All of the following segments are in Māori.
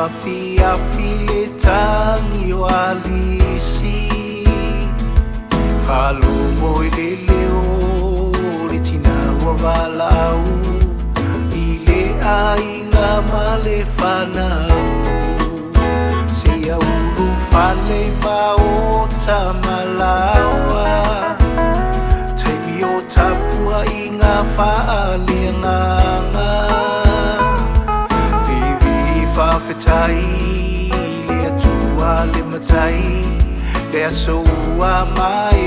Fiafi le tangi o alisi Whalongo I le leo le tina ua walau I le ainga ma le whanau Se auru whale ma o ta malawa Taimi o tapua I ngā whaaleanganga Whawhetai, le atua le matai, le asoa mai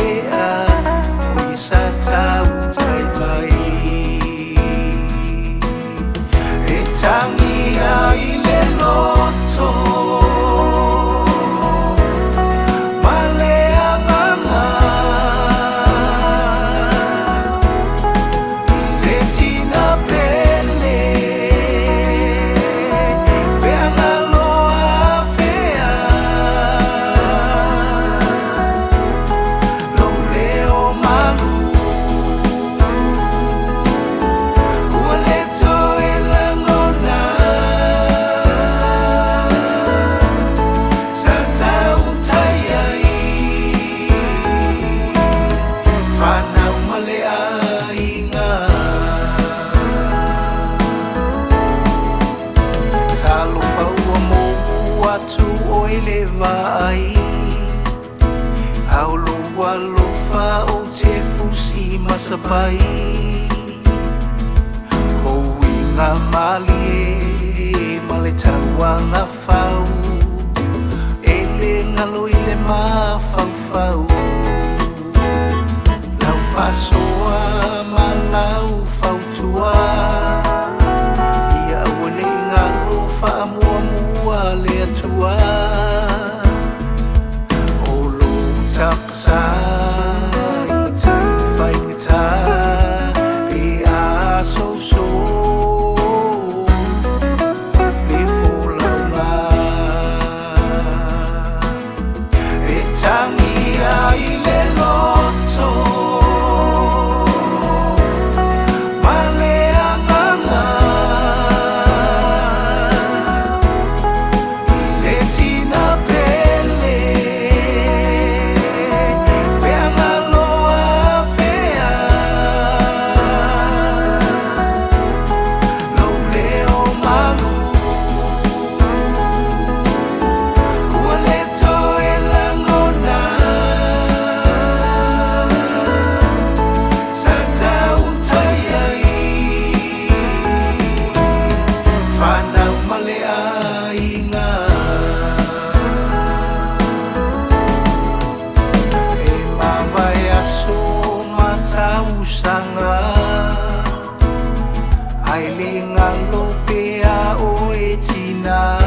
ea, o I sa tau tai mai. E tangi ai le loto, ma le anganga, le tina pele, tu oi le vai Au loa lofa o te fusi masapai Hoi ngā mali e ma le tauanga whau E le ngalo I le mawhauwhau Lau whasoa ma lau whautua Ia ua le ngalo whaamua mua le atua O lo tapsa I tai whaingata E a so E wholaunga E tangi ai le loto Ma le anganga Sanga ai le ngalo pea o e tina